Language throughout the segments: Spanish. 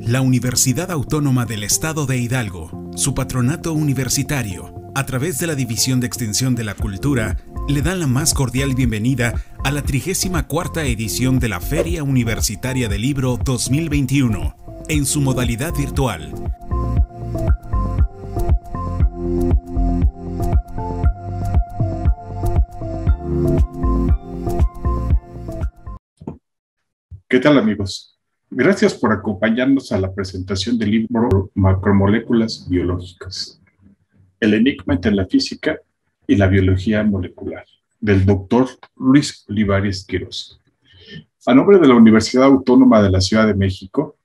La Universidad Autónoma del Estado de Hidalgo, su patronato universitario, a través de la División de Extensión de la Cultura, le da la más cordial bienvenida a la 34ª edición de la Feria Universitaria del Libro 2021, en su modalidad virtual. ¿Qué tal, amigos? Gracias por acompañarnos a la presentación del libro Macromoléculas Biológicas, el enigma entre la física y la biología molecular, del doctor Luis Olivares Quirós. A nombre de la Universidad Autónoma de la Ciudad de México,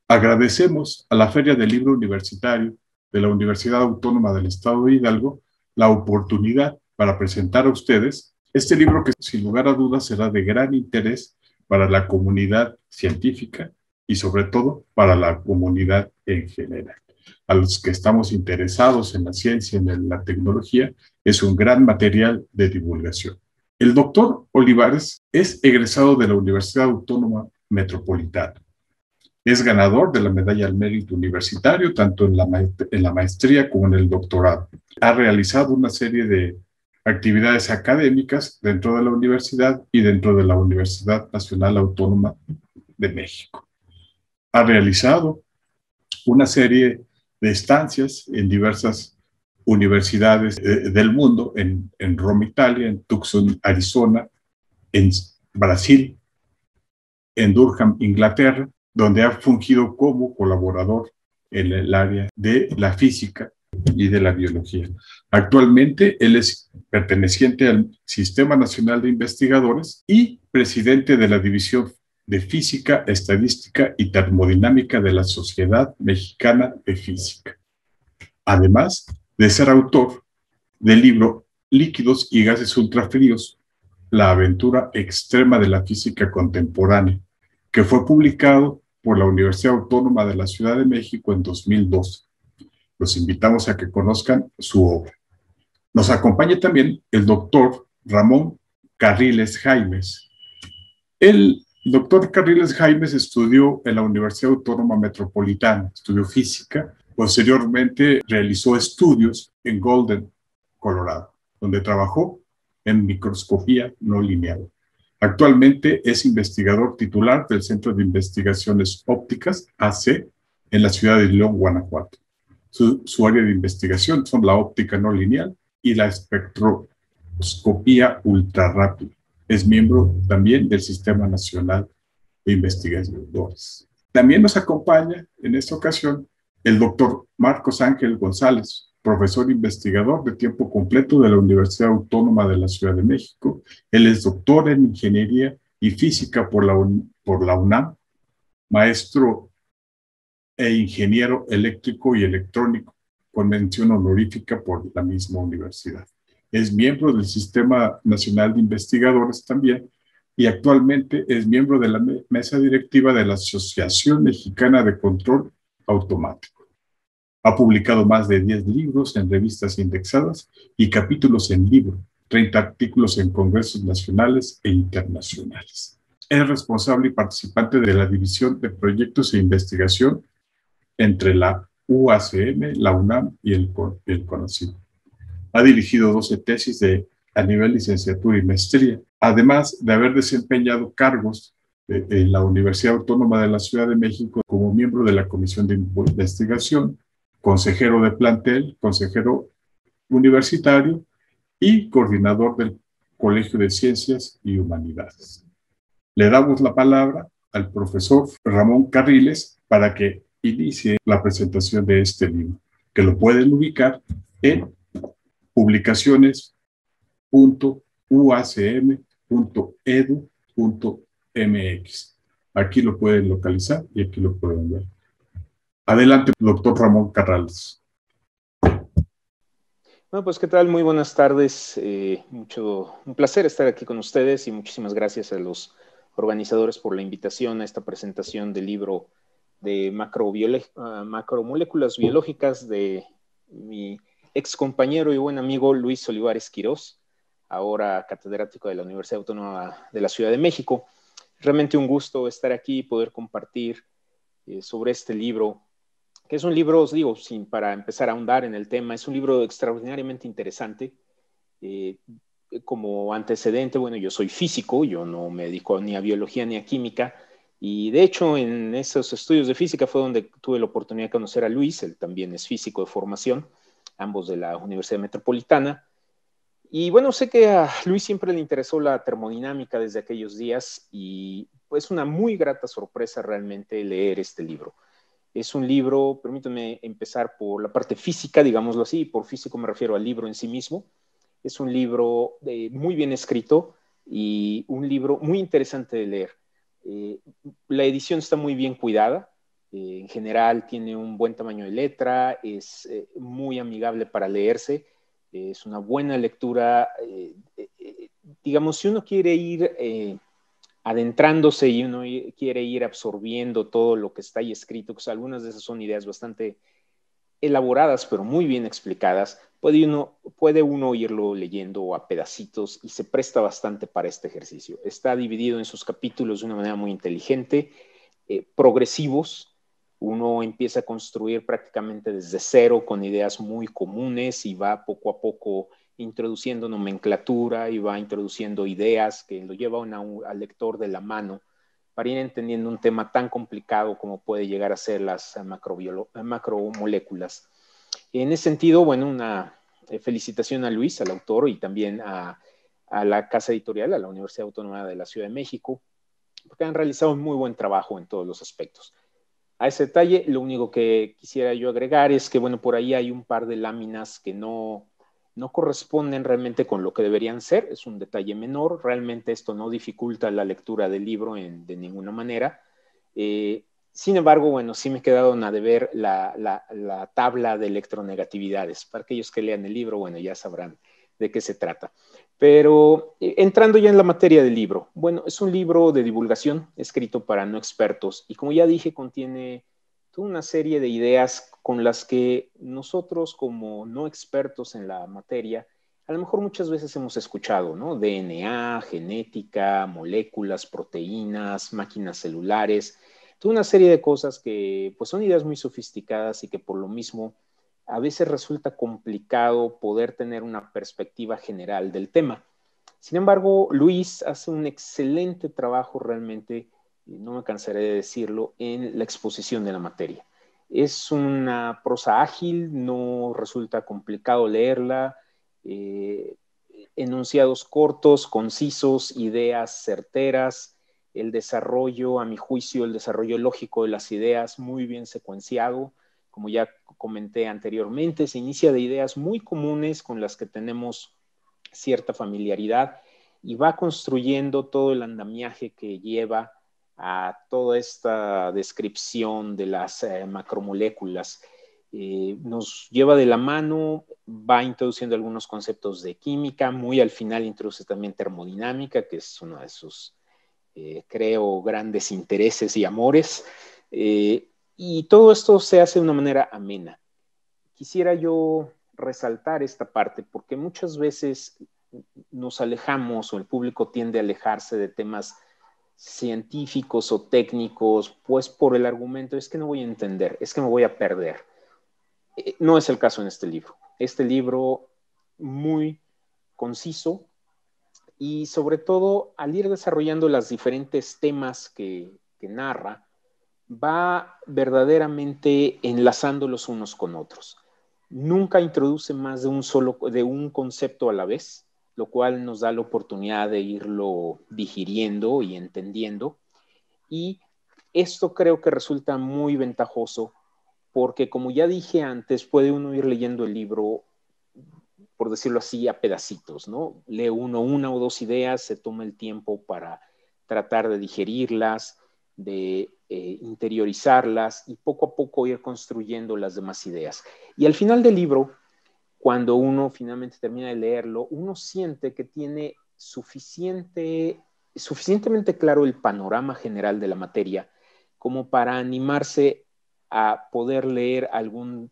agradecemos a la Feria del Libro Universitario de la Universidad Autónoma del Estado de Hidalgo la oportunidad para presentar a ustedes este libro que sin lugar a dudas será de gran interés para la comunidad científica y sobre todo para la comunidad en general. A los que estamos interesados en la ciencia y en la tecnología, es un gran material de divulgación. El doctor Olivares es egresado de la Universidad Autónoma Metropolitana. Es ganador de la Medalla al Mérito Universitario, tanto en la maestría como en el doctorado. Ha realizado una serie de actividades académicas dentro de la universidad y dentro de la Universidad Nacional Autónoma de México. Ha realizado una serie de estancias en diversas universidades del mundo, en Roma, Italia, en Tucson, Arizona, en Brasil, en Durham, Inglaterra, donde ha fungido como colaborador en el área de la física y de la biología. Actualmente él es perteneciente al Sistema Nacional de Investigadores y presidente de la División de Física, Estadística y Termodinámica de la Sociedad Mexicana de Física. Además de ser autor del libro Líquidos y Gases Ultrafríos, la aventura extrema de la física contemporánea, que fue publicado por la Universidad Autónoma de la Ciudad de México en 2012. Los invitamos a que conozcan su obra. Nos acompaña también el doctor Ramón Carriles Jaimes. El doctor Carriles Jaimes estudió en la Universidad Autónoma Metropolitana, estudió física, posteriormente realizó estudios en Golden, Colorado, donde trabajó en microscopía no lineal. Actualmente es investigador titular del Centro de Investigaciones Ópticas, AC, en la ciudad de León, Guanajuato. Su área de investigación son la óptica no lineal y la espectroscopía ultrarrápida. Es miembro también del Sistema Nacional de Investigadores. También nos acompaña en esta ocasión el doctor Marcos Ángel González, profesor investigador de tiempo completo de la Universidad Autónoma de la Ciudad de México. Él es doctor en Ingeniería y Física por la UNAM, maestro e ingeniero eléctrico y electrónico, con mención honorífica por la misma universidad. Es miembro del Sistema Nacional de Investigadores también y actualmente es miembro de la mesa directiva de la Asociación Mexicana de Control Automático. Ha publicado más de 10 libros en revistas indexadas y capítulos en libro, 30 artículos en congresos nacionales e internacionales. Es responsable y participante de la División de Proyectos e Investigación entre la UACM, la UNAM y el CONACYT. Ha dirigido 12 tesis a nivel licenciatura y maestría, además de haber desempeñado cargos en la Universidad Autónoma de la Ciudad de México como miembro de la Comisión de Investigación, consejero de plantel, consejero universitario y coordinador del Colegio de Ciencias y Humanidades. Le damos la palabra al profesor Ramón Carriles para que inicie la presentación de este libro, que lo pueden ubicar en publicaciones.uacm.edu.mx. Aquí lo pueden localizar y aquí lo pueden ver. Adelante, doctor Ramón Carriles. Bueno, pues, ¿qué tal? Muy buenas tardes. Un placer estar aquí con ustedes y muchísimas gracias a los organizadores por la invitación a esta presentación del libro de macromoléculas biológicas de mi ex compañero y buen amigo Luis Olivares Quirós, ahora catedrático de la Universidad Autónoma de la Ciudad de México. Realmente un gusto estar aquí y poder compartir sobre este libro, que es un libro, os digo, para empezar a ahondar en el tema, es un libro extraordinariamente interesante. Como antecedente, bueno, yo soy físico, yo no me dedico ni a biología ni a química, y de hecho en esos estudios de física fue donde tuve la oportunidad de conocer a Luis. Él también es físico de formación, ambos de la Universidad Metropolitana. Y bueno, sé que a Luis siempre le interesó la termodinámica desde aquellos días, y pues una muy grata sorpresa realmente leer este libro. Es un libro, permítanme empezar por la parte física, digámoslo así. Por físico me refiero al libro en sí mismo. Es un libro muy bien escrito y un libro muy interesante de leer. La edición está muy bien cuidada. En general tiene un buen tamaño de letra, es muy amigable para leerse, es una buena lectura. Digamos, si uno quiere ir adentrándose y uno quiere ir absorbiendo todo lo que está ahí escrito, pues algunas de esas son ideas bastante elaboradas, pero muy bien explicadas, puede uno irlo leyendo a pedacitos y se presta bastante para este ejercicio. Está dividido en sus capítulos de una manera muy inteligente, progresivos. Uno empieza a construir prácticamente desde cero con ideas muy comunes y va poco a poco introduciendo nomenclatura y va introduciendo ideas que lo lleva al lector de la mano para ir entendiendo un tema tan complicado como puede llegar a ser las macromoléculas. En ese sentido, bueno, una felicitación a Luis, al autor, y también a la casa editorial, a la Universidad Autónoma de la Ciudad de México, porque han realizado un muy buen trabajo en todos los aspectos. A ese detalle, lo único que quisiera yo agregar es que, bueno, por ahí hay un par de láminas que no corresponden realmente con lo que deberían ser. Es un detalle menor. Realmente esto no dificulta la lectura del libro de ninguna manera. Sin embargo, bueno, sí me he quedado a deber la tabla de electronegatividades. Para aquellos que lean el libro, bueno, ya sabrán de qué se trata. Pero entrando ya en la materia del libro, bueno, es un libro de divulgación escrito para no expertos y, como ya dije, contiene toda una serie de ideas con las que nosotros, como no expertos en la materia, a lo mejor muchas veces hemos escuchado, ¿no? DNA, genética, moléculas, proteínas, máquinas celulares, toda una serie de cosas que pues son ideas muy sofisticadas y que por lo mismo a veces resulta complicado poder tener una perspectiva general del tema. Sin embargo, Luis hace un excelente trabajo realmente, no me cansaré de decirlo, en la exposición de la materia. Es una prosa ágil, no resulta complicado leerla, enunciados cortos, concisos, ideas certeras, el desarrollo, a mi juicio, el desarrollo lógico de las ideas muy bien secuenciado. Como ya comenté anteriormente, se inicia de ideas muy comunes con las que tenemos cierta familiaridad y va construyendo todo el andamiaje que lleva a toda esta descripción de las macromoléculas. Nos lleva de la mano, va introduciendo algunos conceptos de química, muy al final introduce también termodinámica, que es uno de sus, creo, grandes intereses y amores. Y todo esto se hace de una manera amena. Quisiera yo resaltar esta parte porque muchas veces nos alejamos, o el público tiende a alejarse de temas científicos o técnicos, pues por el argumento, es que no voy a entender, es que me voy a perder. No es el caso en este libro. Este libro muy conciso y sobre todo al ir desarrollando los diferentes temas que narra, va verdaderamente enlazándolos unos con otros. Nunca introduce más de un concepto a la vez, lo cual nos da la oportunidad de irlo digiriendo y entendiendo. Y esto creo que resulta muy ventajoso porque, como ya dije antes, puede uno ir leyendo el libro, por decirlo así, a pedacitos, ¿no? Lee uno una o dos ideas, se toma el tiempo para tratar de digerirlas, de interiorizarlas y poco a poco ir construyendo las demás ideas. Y al final del libro, cuando uno finalmente termina de leerlo, uno siente que tiene suficientemente claro el panorama general de la materia como para animarse a poder leer algún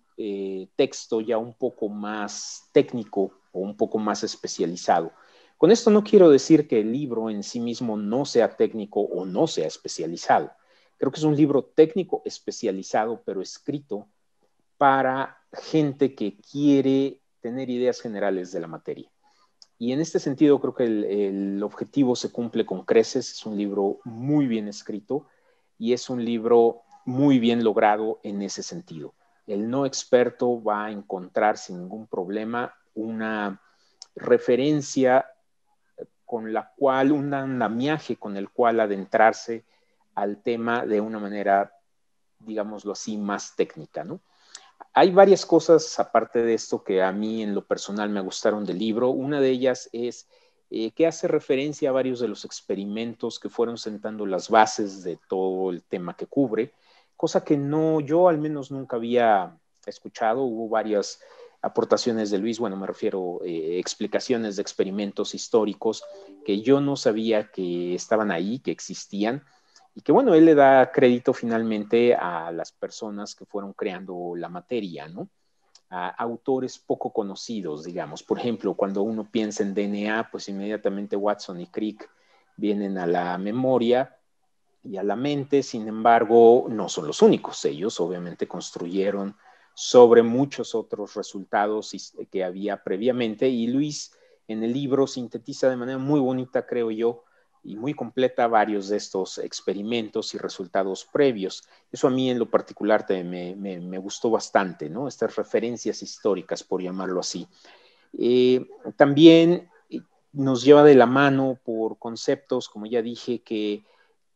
texto ya un poco más técnico o un poco más especializado. Con esto no quiero decir que el libro en sí mismo no sea técnico o no sea especializado. Creo que es un libro técnico especializado, pero escrito para gente que quiere tener ideas generales de la materia. Y en este sentido creo que el objetivo se cumple con creces. Es un libro muy bien escrito y es un libro muy bien logrado en ese sentido. El no experto va a encontrar sin ningún problema una referencia con la cual, un andamiaje con el cual adentrarse al tema de una manera, digámoslo así, más técnica, ¿no? Hay varias cosas aparte de esto que a mí en lo personal me gustaron del libro. Una de ellas es que hace referencia a varios de los experimentos que fueron sentando las bases de todo el tema que cubre, cosa que no, yo al menos nunca había escuchado. Hubo varias aportaciones de Luis, bueno, me refiero explicaciones de experimentos históricos que yo no sabía que estaban ahí, que existían. Y que bueno, él le da crédito finalmente a las personas que fueron creando la materia, ¿no? A autores poco conocidos, digamos. Por ejemplo, cuando uno piensa en DNA, pues inmediatamente Watson y Crick vienen a la memoria y a la mente. Sin embargo, no son los únicos. Ellos obviamente construyeron sobre muchos otros resultados que había previamente, y Luis en el libro sintetiza de manera muy bonita, creo yo, y muy completa varios de estos experimentos y resultados previos. Eso a mí en lo particular me gustó bastante, ¿no? Estas referencias históricas, por llamarlo así. También nos lleva de la mano por conceptos, como ya dije, que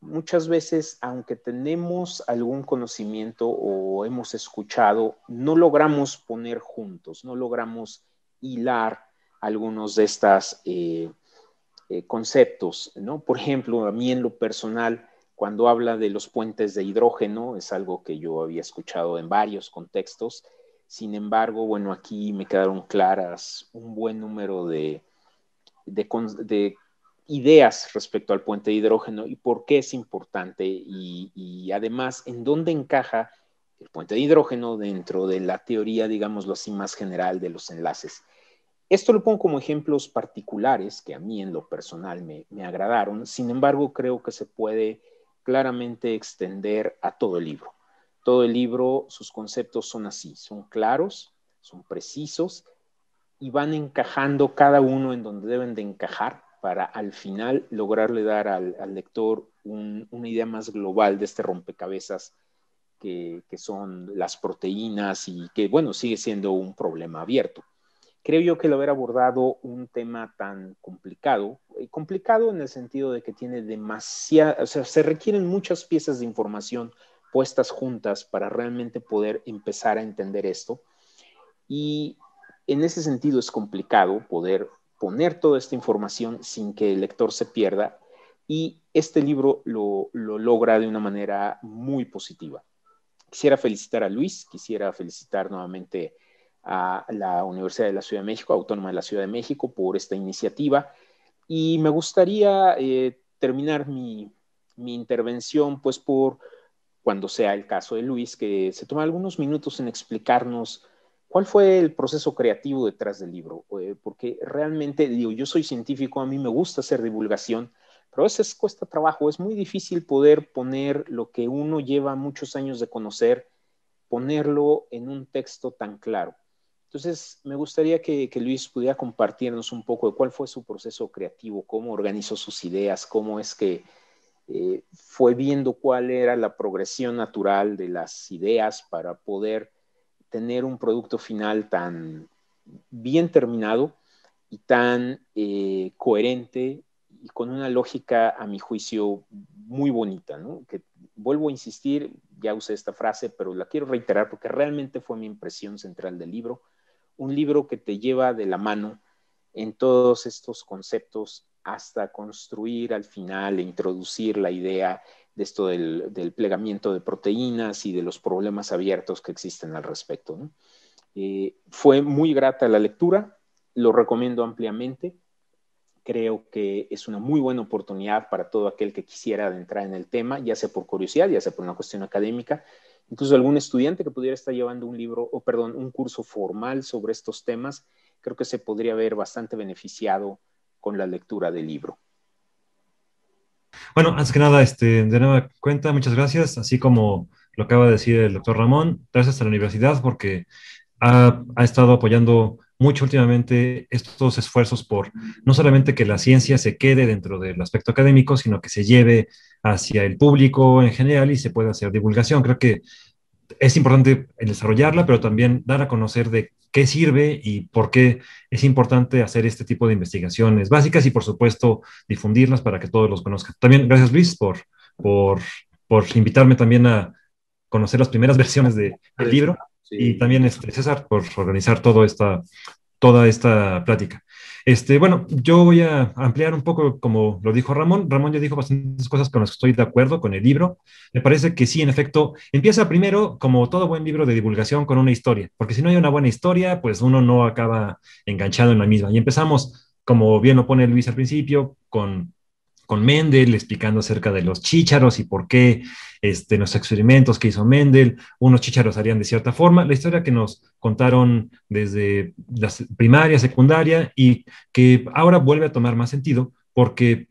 muchas veces, aunque tenemos algún conocimiento o hemos escuchado, no logramos poner juntos, no logramos hilar algunos de estos conceptos, ¿no? Por ejemplo, a mí en lo personal, cuando habla de los puentes de hidrógeno, es algo que yo había escuchado en varios contextos. Sin embargo, bueno, aquí me quedaron claras un buen número de ideas respecto al puente de hidrógeno y por qué es importante y además en dónde encaja el puente de hidrógeno dentro de la teoría, digámoslo así, más general de los enlaces. Esto lo pongo como ejemplos particulares que a mí en lo personal me agradaron. Sin embargo, creo que se puede claramente extender a todo el libro. Todo el libro, sus conceptos son así, son claros, son precisos y van encajando cada uno en donde deben de encajar para al final lograrle dar al lector una idea más global de este rompecabezas que son las proteínas y que, bueno, sigue siendo un problema abierto. Creo yo que el haber abordado un tema tan complicado, complicado en el sentido de que tiene demasiada, o sea, se requieren muchas piezas de información puestas juntas para realmente poder empezar a entender esto. Y en ese sentido es complicado poder poner toda esta información sin que el lector se pierda, y este libro lo logra de una manera muy positiva. Quisiera felicitar a Luis, quisiera felicitar nuevamente a la Universidad de la Ciudad de México, Autónoma de la Ciudad de México, por esta iniciativa. Y me gustaría terminar mi intervención, pues por, cuando sea el caso de Luis, que se tome algunos minutos en explicarnos cuál fue el proceso creativo detrás del libro. Porque realmente, digo, yo soy científico, a mí me gusta hacer divulgación, pero a veces cuesta trabajo, es muy difícil poder poner lo que uno lleva muchos años de conocer, ponerlo en un texto tan claro. Entonces, me gustaría que Luis pudiera compartirnos un poco de cuál fue su proceso creativo, cómo organizó sus ideas, cómo es que fue viendo cuál era la progresión natural de las ideas para poder tener un producto final tan bien terminado y tan coherente y con una lógica, a mi juicio, muy bonita, ¿no? Que vuelvo a insistir, ya usé esta frase, pero la quiero reiterar porque realmente fue mi impresión central del libro. Un libro que te lleva de la mano en todos estos conceptos hasta construir al final e introducir la idea de esto del plegamiento de proteínas y de los problemas abiertos que existen al respecto, ¿no? Fue muy grata la lectura, lo recomiendo ampliamente. Creo que es una muy buena oportunidad para todo aquel que quisiera adentrar en el tema, ya sea por curiosidad, ya sea por una cuestión académica, incluso algún estudiante que pudiera estar llevando un libro, o perdón, un curso formal sobre estos temas. Creo que se podría ver bastante beneficiado con la lectura del libro. Bueno, antes que nada, de nueva cuenta, muchas gracias, así como lo acaba de decir el doctor Ramón, gracias a la universidad porque ha estado apoyando mucho últimamente estos esfuerzos por no solamente que la ciencia se quede dentro del aspecto académico, sino que se lleve hacia el público en general y se pueda hacer divulgación. Creo que es importante el desarrollarla, pero también dar a conocer de qué sirve y por qué es importante hacer este tipo de investigaciones básicas y, por supuesto, difundirlas para que todos los conozcan. También gracias, Luis, por, por invitarme también a conocer las primeras versiones del libro y Sí. también César por organizar toda esta plática. Bueno, yo voy a ampliar un poco, como lo dijo Ramón. Ramón ya dijo bastantes cosas con las que estoy de acuerdo con el libro. Me parece que sí, en efecto, empieza primero, como todo buen libro de divulgación, con una historia, porque si no hay una buena historia, pues uno no acaba enganchado en la misma. Y empezamos, como bien lo pone Luis al principio, con Mendel, explicando acerca de los chícharos y por qué los experimentos que hizo Mendel, unos chícharos harían de cierta forma, la historia que nos contaron desde la primaria, secundaria y que ahora vuelve a tomar más sentido porque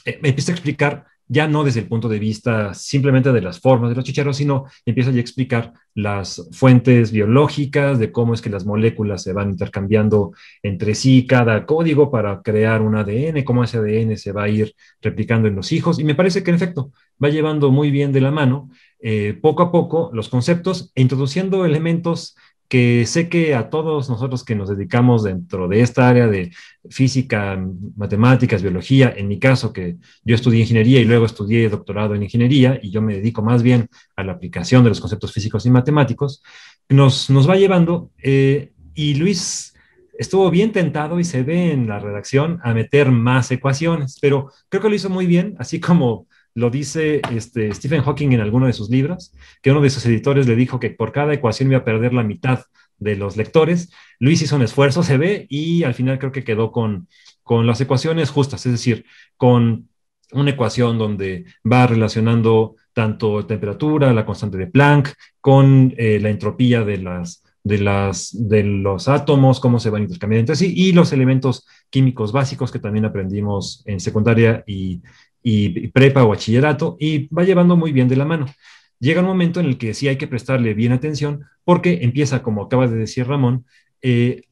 me empieza a explicar ya no desde el punto de vista simplemente de las formas de los chícharos, sino empieza ya a explicar las fuentes biológicas, de cómo es que las moléculas se van intercambiando entre sí, cada código para crear un ADN, cómo ese ADN se va a ir replicando en los hijos. Y me parece que en efecto va llevando muy bien de la mano, poco a poco, los conceptos e introduciendo elementos que sé que a todos nosotros que nos dedicamos dentro de esta área de física, matemáticas, biología, en mi caso que yo estudié ingeniería y luego estudié doctorado en ingeniería y yo me dedico más bien a la aplicación de los conceptos físicos y matemáticos, nos va llevando y Luis estuvo bien tentado y se ve en la redacción a meter más ecuaciones, pero creo que lo hizo muy bien, así como lo dice Stephen Hawking en alguno de sus libros, que uno de sus editores le dijo que por cada ecuación iba a perder la mitad de los lectores. Luis hizo un esfuerzo, se ve, y al final creo que quedó con las ecuaciones justas, es decir, con una ecuación donde va relacionando tanto temperatura, la constante de Planck, con la entropía de los átomos, cómo se van intercambiando entre sí, y los elementos químicos básicos que también aprendimos en secundaria y prepa o bachillerato, y va llevando muy bien de la mano. Llega un momento en el que sí hay que prestarle bien atención porque empieza, como acaba de decir Ramón,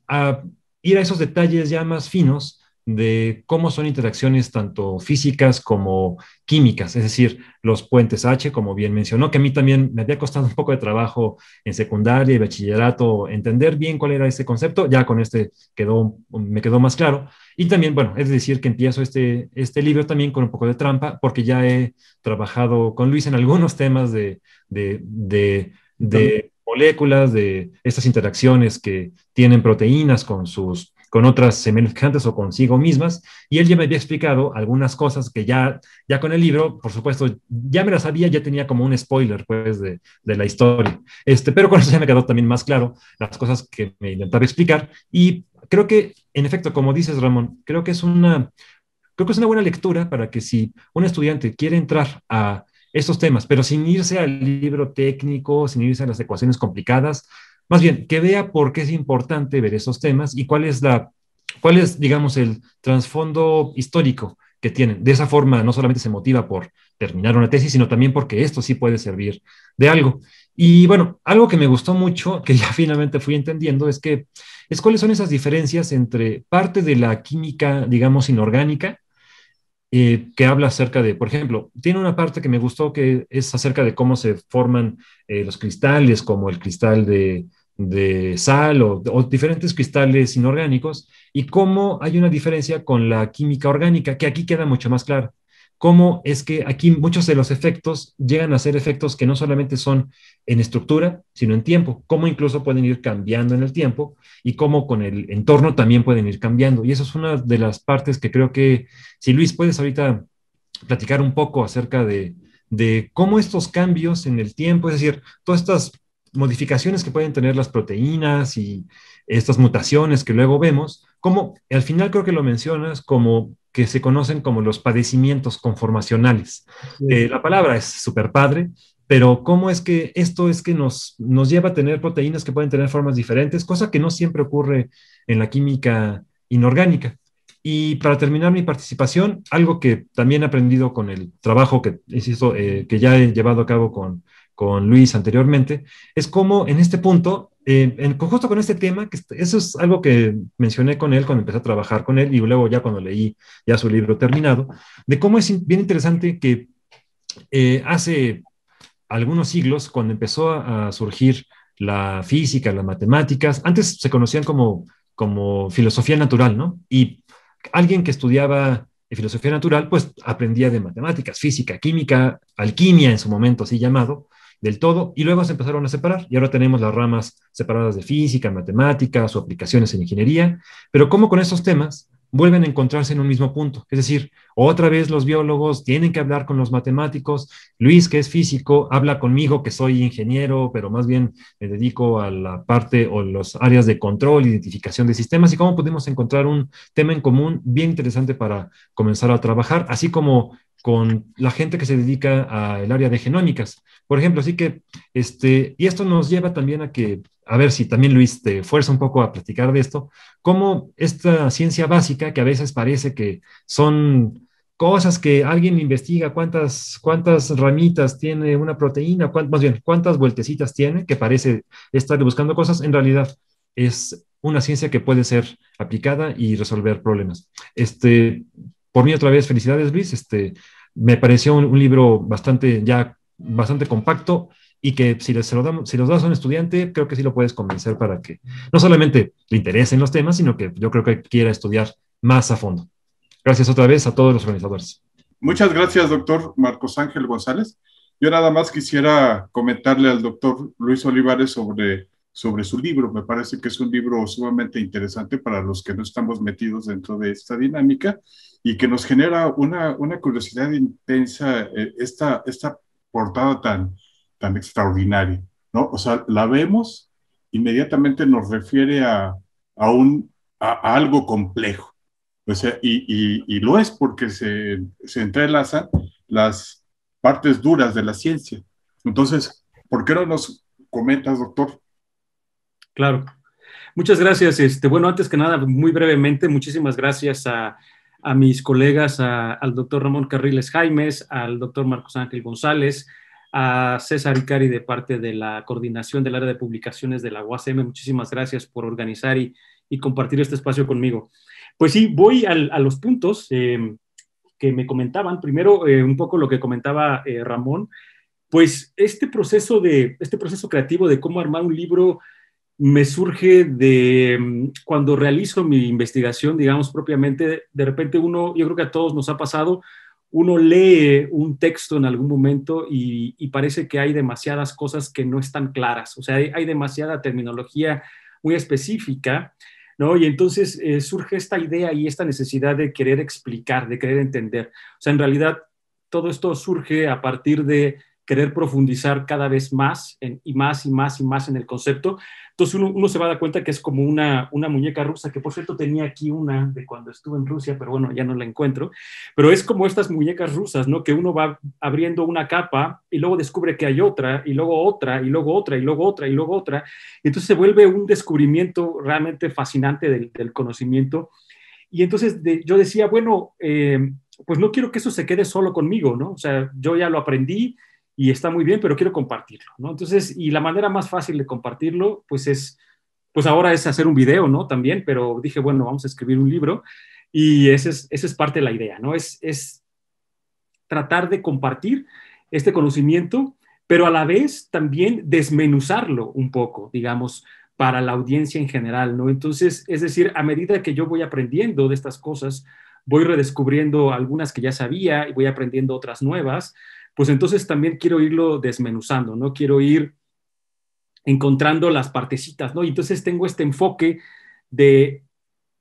a ir a esos detalles ya más finos de cómo son interacciones tanto físicas como químicas, es decir, los puentes H, como bien mencionó, que a mí también me había costado un poco de trabajo en secundaria y bachillerato entender bien cuál era ese concepto, ya con me quedó más claro. Y también, bueno, es decir, que empiezo este libro también con un poco de trampa, porque ya he trabajado con Luis en algunos temas de moléculas, de estas interacciones que tienen proteínas con otras semejantes o consigo mismas, y él ya me había explicado algunas cosas que ya con el libro, por supuesto, ya me las sabía, ya tenía como un spoiler, pues, de la historia. Pero con eso ya me quedó también más claro las cosas que me intentaba explicar, y creo que, en efecto, como dices, Ramón, creo que es una buena lectura para que si un estudiante quiere entrar a estos temas, pero sin irse al libro técnico, sin irse a las ecuaciones complicadas, más bien que vea por qué es importante ver esos temas y cuál es, digamos, el trasfondo histórico que tienen. De esa forma, no solamente se motiva por terminar una tesis, sino también porque esto sí puede servir de algo. Y bueno, algo que me gustó mucho, que ya finalmente fui entendiendo, es cuáles son esas diferencias entre parte de la química, digamos, inorgánica, que habla acerca de, por ejemplo, tiene una parte que me gustó que es acerca de cómo se forman los cristales, como el cristal de sal o diferentes cristales inorgánicos, y cómo hay una diferencia con la química orgánica, que aquí queda mucho más claro. Cómo es que aquí muchos de los efectos llegan a ser efectos que no solamente son en estructura, sino en tiempo, cómo incluso pueden ir cambiando en el tiempo y cómo con el entorno también pueden ir cambiando. Y eso es una de las partes que creo que si Luis, puedes ahorita platicar un poco acerca de cómo estos cambios en el tiempo, es decir, todas estas modificaciones que pueden tener las proteínas y estas mutaciones que luego vemos, como al final creo que lo mencionas como que se conocen como los padecimientos conformacionales. La palabra es súper padre, pero cómo es que esto es que nos lleva a tener proteínas que pueden tener formas diferentes, cosa que no siempre ocurre en la química inorgánica. Y para terminar mi participación, algo que también he aprendido con el trabajo que, insisto, que ya he llevado a cabo con Luis anteriormente, es cómo en este punto, justo con este tema, eso es algo que mencioné con él cuando empecé a trabajar con él y luego ya cuando leí ya su libro terminado, de cómo es bien interesante que hace algunos siglos, cuando empezó a surgir la física, las matemáticas, antes se conocían como filosofía natural, ¿no? Y alguien que estudiaba filosofía natural, pues aprendía de matemáticas, física, química, alquimia en su momento así llamado, del todo, y luego se empezaron a separar, y ahora tenemos las ramas separadas de física, matemáticas o aplicaciones en ingeniería, pero cómo con estos temas vuelven a encontrarse en un mismo punto, es decir, otra vez los biólogos tienen que hablar con los matemáticos, Luis, que es físico, habla conmigo, que soy ingeniero, pero más bien me dedico a la parte o las áreas de control, identificación de sistemas, y cómo podemos encontrar un tema en común bien interesante para comenzar a trabajar, así como con la gente que se dedica al área de genómicas. Por ejemplo, así que, y esto nos lleva también a ver si también Luis te fuerza un poco a platicar de esto, cómo esta ciencia básica, que a veces parece que son cosas que alguien investiga, cuántas ramitas tiene una proteína, más bien, cuántas vueltecitas tiene, que parece estar buscando cosas, en realidad es una ciencia que puede ser aplicada y resolver problemas. Por mí otra vez, felicidades Luis, me pareció un libro bastante compacto y que si los das a un estudiante, creo que sí lo puedes convencer para que no solamente le interesen los temas, sino que yo creo que quiera estudiar más a fondo. Gracias otra vez a todos los organizadores. Muchas gracias, doctor Marcos Ángel González. Yo nada más quisiera comentarle al doctor Luis Olivares sobre su libro. Me parece que es un libro sumamente interesante para los que no estamos metidos dentro de esta dinámica y que nos genera una curiosidad intensa, esta portada tan extraordinaria, ¿no? O sea, la vemos, inmediatamente nos refiere a algo complejo. O sea, y lo es porque se entrelazan las partes duras de la ciencia. Entonces, ¿por qué no nos comentas, doctor? Claro. Muchas gracias. Bueno, antes que nada, muy brevemente, muchísimas gracias a mis colegas, al doctor Ramón Carriles Jaimes, al doctor Marcos Ángel González, a César Icari de parte de la coordinación del área de publicaciones de la UASM. Muchísimas gracias por organizar y compartir este espacio conmigo. Pues sí, voy a los puntos que me comentaban. Primero, un poco lo que comentaba Ramón, pues este proceso creativo de cómo armar un libro me surge de cuando realizo mi investigación, digamos, propiamente. De repente yo creo que a todos nos ha pasado, uno lee un texto en algún momento y parece que hay demasiadas cosas que no están claras, o sea, hay demasiada terminología muy específica, ¿no? Y entonces surge esta idea y esta necesidad de querer explicar, de querer entender. O sea, en realidad todo esto surge a partir de querer profundizar cada vez más y más y más y más en el concepto. Entonces uno se va a dar cuenta que es como una muñeca rusa, que por cierto tenía aquí una de cuando estuve en Rusia, pero bueno, ya no la encuentro. Pero es como estas muñecas rusas, ¿no? Que uno va abriendo una capa y luego descubre que hay otra, y luego otra, y luego otra, y luego otra, y luego otra. Y entonces se vuelve un descubrimiento realmente fascinante del conocimiento. Y entonces yo decía, bueno, pues no quiero que eso se quede solo conmigo, ¿no? O sea, yo ya lo aprendí y está muy bien, pero quiero compartirlo, ¿no? Entonces, y la manera más fácil de compartirlo, pues ahora es hacer un video, ¿no? También, pero dije, bueno, vamos a escribir un libro y esa es parte de la idea, ¿no? Es tratar de compartir este conocimiento, pero a la vez también desmenuzarlo un poco, digamos, para la audiencia en general, ¿no? Entonces, es decir, a medida que yo voy aprendiendo de estas cosas, voy redescubriendo algunas que ya sabía y voy aprendiendo otras nuevas, pues entonces también quiero irlo desmenuzando, ¿no? Quiero ir encontrando las partecitas, ¿no? Y entonces tengo este enfoque de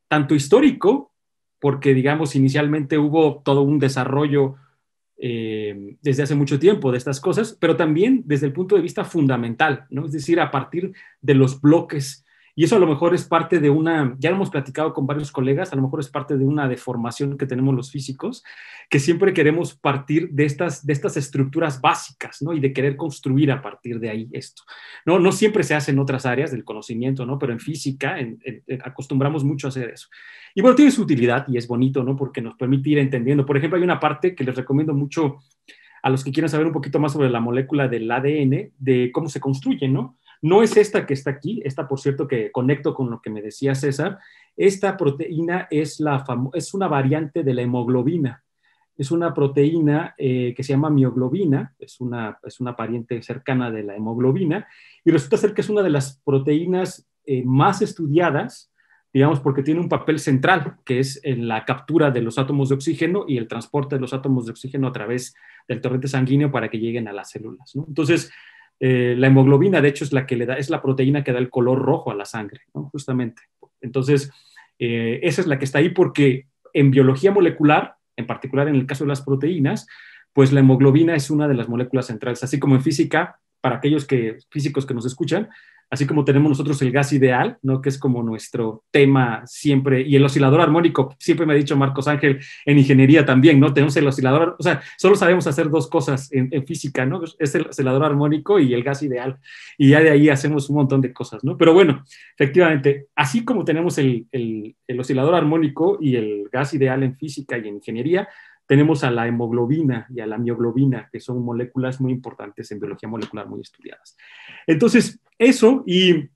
tanto histórico, porque digamos inicialmente hubo todo un desarrollo desde hace mucho tiempo de estas cosas, pero también desde el punto de vista fundamental, ¿no? Es decir, a partir de los bloques Y eso a lo mejor es parte de una, ya lo hemos platicado con varios colegas, a lo mejor es parte de una deformación que tenemos los físicos, que siempre queremos partir de estas estructuras básicas, ¿no? Y de querer construir a partir de ahí esto. No siempre se hace en otras áreas del conocimiento, ¿no? Pero en física acostumbramos mucho a hacer eso. Y bueno, tiene su utilidad y es bonito, ¿no? Porque nos permite ir entendiendo. Por ejemplo, hay una parte que les recomiendo mucho a los que quieren saber un poquito más sobre la molécula del ADN, de cómo se construye, ¿no? No es esta que está aquí, esta, por cierto, que conecto con lo que me decía César. Esta proteína es una variante de la hemoglobina. Es una proteína que se llama mioglobina, es una pariente cercana de la hemoglobina, y resulta ser que es una de las proteínas más estudiadas, digamos, porque tiene un papel central, que es en la captura de los átomos de oxígeno y el transporte de los átomos de oxígeno a través del torrente sanguíneo para que lleguen a las células, ¿no? Entonces, la hemoglobina, de hecho, es la proteína que da el color rojo a la sangre, ¿no? Justamente. Entonces, esa es la que está ahí porque en biología molecular, en particular en el caso de las proteínas, pues la hemoglobina es una de las moléculas centrales, así como en física, para aquellos físicos que nos escuchan, así como tenemos nosotros el gas ideal, ¿no? Que es como nuestro tema siempre, y el oscilador armónico, siempre me ha dicho Marcos Ángel, en ingeniería también, ¿no? Tenemos el oscilador, o sea, solo sabemos hacer dos cosas en física, ¿no? Es el oscilador armónico y el gas ideal, y ya de ahí hacemos un montón de cosas, ¿no? Pero bueno, efectivamente, así como tenemos el oscilador armónico y el gas ideal en física y en ingeniería, tenemos a la hemoglobina y a la mioglobina, que son moléculas muy importantes en biología molecular, muy estudiadas. Entonces, eso, y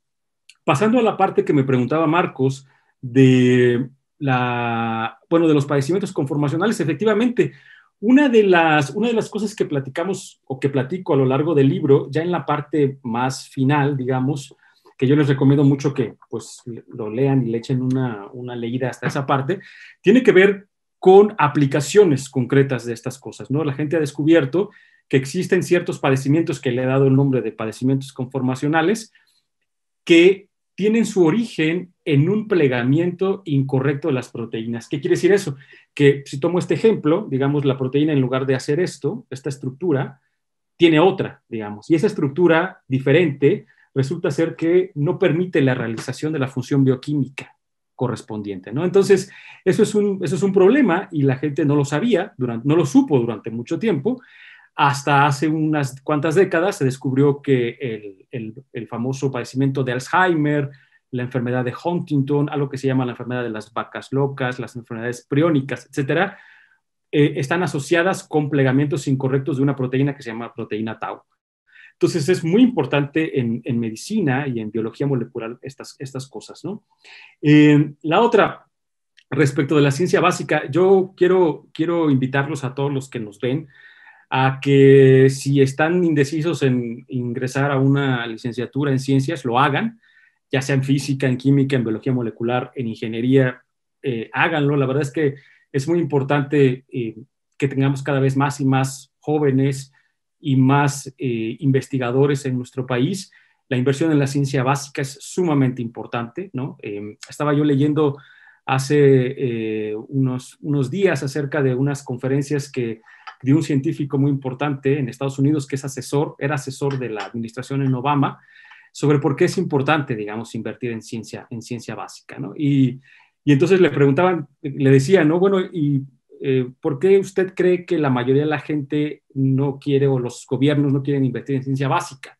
pasando a la parte que me preguntaba Marcos, de los padecimientos conformacionales, efectivamente, una de las cosas que platicamos o que platico a lo largo del libro, ya en la parte más final, digamos, que yo les recomiendo mucho que pues lo lean y le echen una leída hasta esa parte, tiene que ver con aplicaciones concretas de estas cosas, ¿no? La gente ha descubierto que existen ciertos padecimientos que le he dado el nombre de padecimientos conformacionales que tienen su origen en un plegamiento incorrecto de las proteínas. ¿Qué quiere decir eso? Que si tomo este ejemplo, digamos, la proteína en lugar de hacer esta estructura, tiene otra, digamos, y esa estructura diferente resulta ser que no permite la realización de la función bioquímica correspondiente, ¿no? Entonces, eso es un problema y la gente no lo sabía, no lo supo durante mucho tiempo, hasta hace unas cuantas décadas se descubrió que el famoso padecimiento de Alzheimer, la enfermedad de Huntington, algo que se llama la enfermedad de las vacas locas, las enfermedades priónicas, etcétera, están asociadas con plegamientos incorrectos de una proteína que se llama proteína tau. Entonces es muy importante en medicina y en biología molecular estas cosas, ¿no? La otra, respecto de la ciencia básica, yo quiero invitarlos a todos los que nos ven a que si están indecisos en ingresar a una licenciatura en ciencias, lo hagan, ya sea en física, en química, en biología molecular, en ingeniería, háganlo. La verdad es que es muy importante que tengamos cada vez más y más jóvenes y más investigadores en nuestro país. La inversión en la ciencia básica es sumamente importante, ¿no? Estaba yo leyendo hace unos días acerca de unas conferencias de un científico muy importante en Estados Unidos que era asesor de la administración en Obama, sobre por qué es importante, digamos, invertir en ciencia básica, ¿no? Y entonces le decían, ¿no? Bueno, ¿y por qué usted cree que la mayoría de la gente no quiere o los gobiernos no quieren invertir en ciencia básica?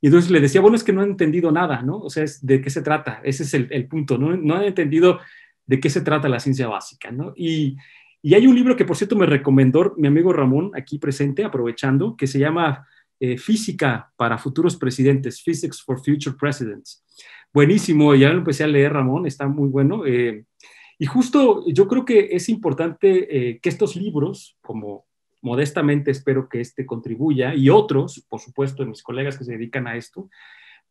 Y entonces le decía, bueno, es que no han entendido nada, ¿no? O sea, ¿de qué se trata? Ese es el punto, ¿no? No han entendido de qué se trata la ciencia básica, ¿no? Y hay un libro que, por cierto, me recomendó mi amigo Ramón, aquí presente, aprovechando, que se llama Física para Futuros Presidentes, Physics for Future Presidents. Buenísimo, ya lo empecé a leer, Ramón, está muy bueno. Y justo yo creo que es importante que estos libros, como modestamente espero que este contribuya, y otros, por supuesto, mis colegas que se dedican a esto,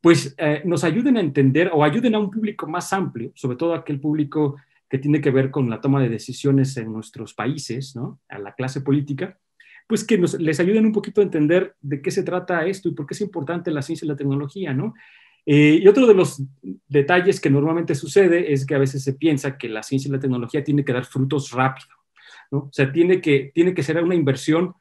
pues nos ayuden a entender o ayuden a un público más amplio, sobre todo aquel público que tiene que ver con la toma de decisiones en nuestros países, ¿no? A la clase política, pues que les ayuden un poquito a entender de qué se trata esto y por qué es importante la ciencia y la tecnología, ¿no? Y otro de los detalles que normalmente sucede es que a veces se piensa que la ciencia y la tecnología tiene que dar frutos rápido, ¿no? O sea, tiene que ser una inversión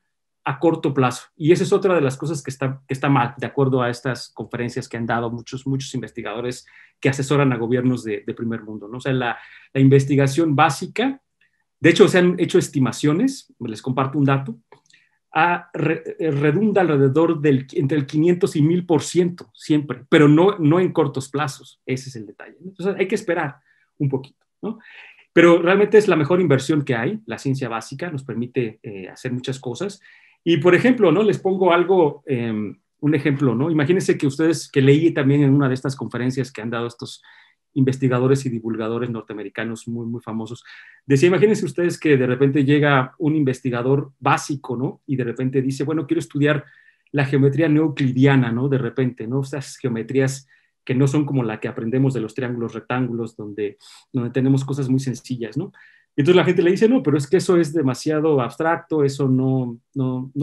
a corto plazo. Y esa es otra de las cosas que está mal, de acuerdo a estas conferencias que han dado muchos investigadores que asesoran a gobiernos de primer mundo, ¿no? O sea, la investigación básica, de hecho, se han hecho estimaciones, les comparto un dato, redunda alrededor entre el 500 y 1000% siempre, pero no en cortos plazos. Ese es el detalle, ¿no? Entonces hay que esperar un poquito, ¿no? Pero realmente es la mejor inversión que hay. La ciencia básica nos permite hacer muchas cosas. Y, por ejemplo, ¿no? Les pongo algo, un ejemplo, ¿no? Imagínense que ustedes, que leí también en una de estas conferencias que han dado estos investigadores y divulgadores norteamericanos muy, muy famosos, decía, imagínense ustedes que de repente llega un investigador básico, ¿no? Y de repente dice, bueno, quiero estudiar la geometría no euclidiana, ¿no? De repente, ¿no? Estas geometrías que no son como la que aprendemos de los triángulos rectángulos, donde tenemos cosas muy sencillas, ¿no? Entonces la gente le dice, no, pero es que eso es demasiado abstracto, eso no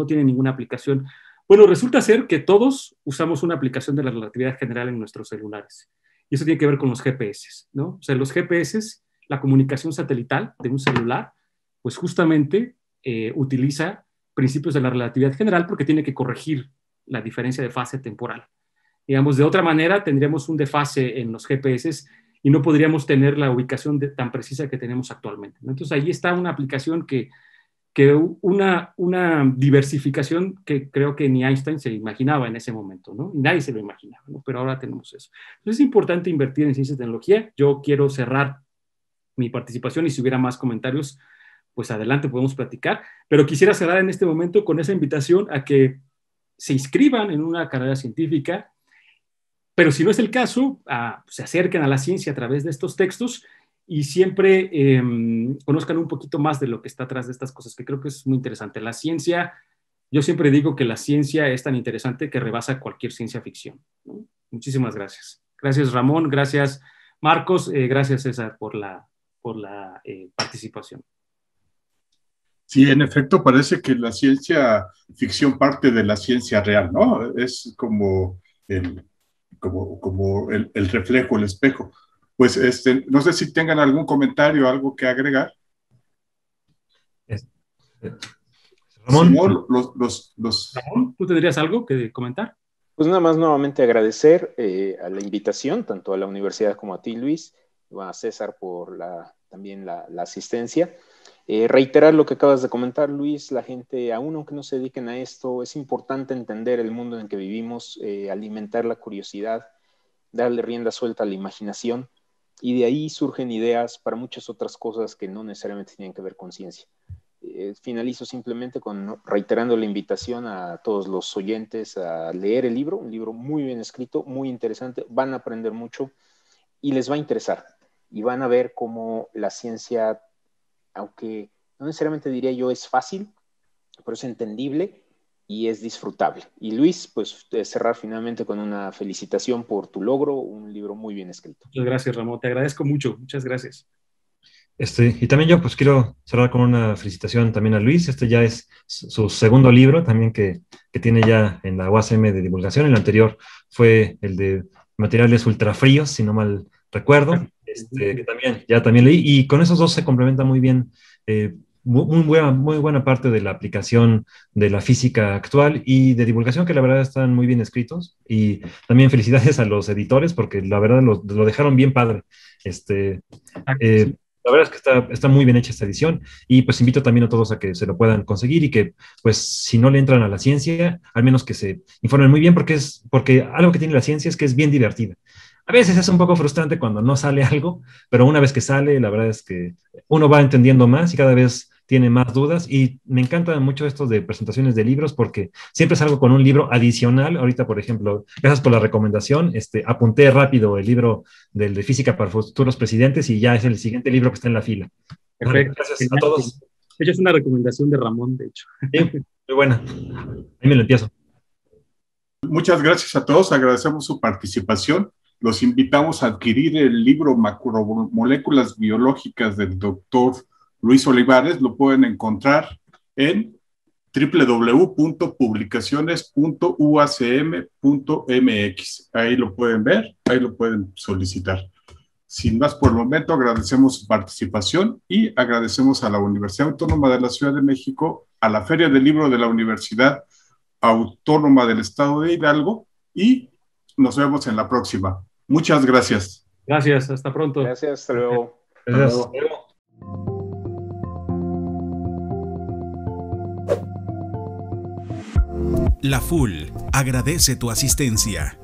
tiene ninguna aplicación. Bueno, resulta ser que todos usamos una aplicación de la relatividad general en nuestros celulares. Y eso tiene que ver con los GPS, ¿no? O sea, los GPS, la comunicación satelital de un celular, pues justamente utiliza principios de la relatividad general porque tiene que corregir la diferencia de fase temporal. Digamos, de otra manera tendríamos un desfase en los GPS y no podríamos tener la ubicación tan precisa que tenemos actualmente, ¿no? Entonces ahí está una aplicación una diversificación que creo que ni Einstein se imaginaba en ese momento, ¿no? Y nadie se lo imaginaba, ¿no? Pero ahora tenemos eso. Entonces es importante invertir en ciencia y tecnología. Yo quiero cerrar mi participación y si hubiera más comentarios, pues adelante podemos platicar, pero quisiera cerrar en este momento con esa invitación a que se inscriban en una carrera científica, pero si no es el caso, se acerquen a la ciencia a través de estos textos y siempre conozcan un poquito más de lo que está atrás de estas cosas, que creo que es muy interesante. La ciencia, yo siempre digo que la ciencia es tan interesante que rebasa cualquier ciencia ficción, ¿no? Muchísimas gracias. Gracias, Ramón. Gracias, Marcos. Gracias, César, por la participación. Sí, en efecto, parece que la ciencia ficción parte de la ciencia real, ¿no? Es como el reflejo, el espejo. Pues no sé si tengan algún comentario, algo que agregar. Ramón, Señor, Ramón, ¿tú tendrías algo que comentar? Pues nada más nuevamente agradecer a la invitación, tanto a la universidad como a ti, Luis, y a César por también la asistencia. Reiterar lo que acabas de comentar, Luis, la gente, aún aunque no se dediquen a esto, es importante entender el mundo en el que vivimos, alimentar la curiosidad, darle rienda suelta a la imaginación, y de ahí surgen ideas para muchas otras cosas que no necesariamente tienen que ver con ciencia. Finalizo simplemente reiterando la invitación a todos los oyentes a leer el libro, un libro muy bien escrito, muy interesante, van a aprender mucho y les va a interesar, y van a ver cómo la ciencia, aunque no necesariamente diría yo es fácil, pero es entendible y es disfrutable. Y Luis, pues cerrar finalmente con una felicitación por tu logro, un libro muy bien escrito. Muchas gracias, Ramón, te agradezco mucho, muchas gracias. Y también yo pues quiero cerrar con una felicitación también a Luis. Este ya es su segundo libro también que tiene ya en la UASM de divulgación. El anterior fue el de materiales ultrafríos, si no mal recuerdo, que también leí, y con esos dos se complementa muy bien, muy buena parte de la aplicación de la física actual y de divulgación, que la verdad están muy bien escritos, y también felicidades a los editores, porque la verdad lo dejaron bien padre. La verdad es que está muy bien hecha esta edición, y pues invito también a todos a que se lo puedan conseguir y que, pues, si no le entran a la ciencia, al menos que se informen muy bien, porque algo que tiene la ciencia es que es bien divertida. A veces es un poco frustrante cuando no sale algo, pero una vez que sale, la verdad es que uno va entendiendo más y cada vez tiene más dudas, y me encanta mucho esto de presentaciones de libros porque siempre salgo con un libro adicional. Ahorita, por ejemplo, gracias por la recomendación, apunté rápido el libro de Física para Futuros Presidentes y ya es el siguiente libro que está en la fila. Perfecto. Gracias a todos. Ella es una recomendación de Ramón, de hecho. Sí, muy buena. Ahí me lo empiezo. Muchas gracias a todos, agradecemos su participación. Los invitamos a adquirir el libro Macromoléculas Biológicas del doctor Luis Olivares. Lo pueden encontrar en www.publicaciones.uacm.mx. Ahí lo pueden ver, ahí lo pueden solicitar. Sin más por el momento, agradecemos su participación y agradecemos a la Universidad Autónoma de la Ciudad de México, a la Feria del Libro de la Universidad Autónoma del Estado de Hidalgo y nos vemos en la próxima. Muchas gracias. Gracias, hasta pronto. Gracias, hasta luego. Gracias. Hasta luego. La FUL agradece tu asistencia.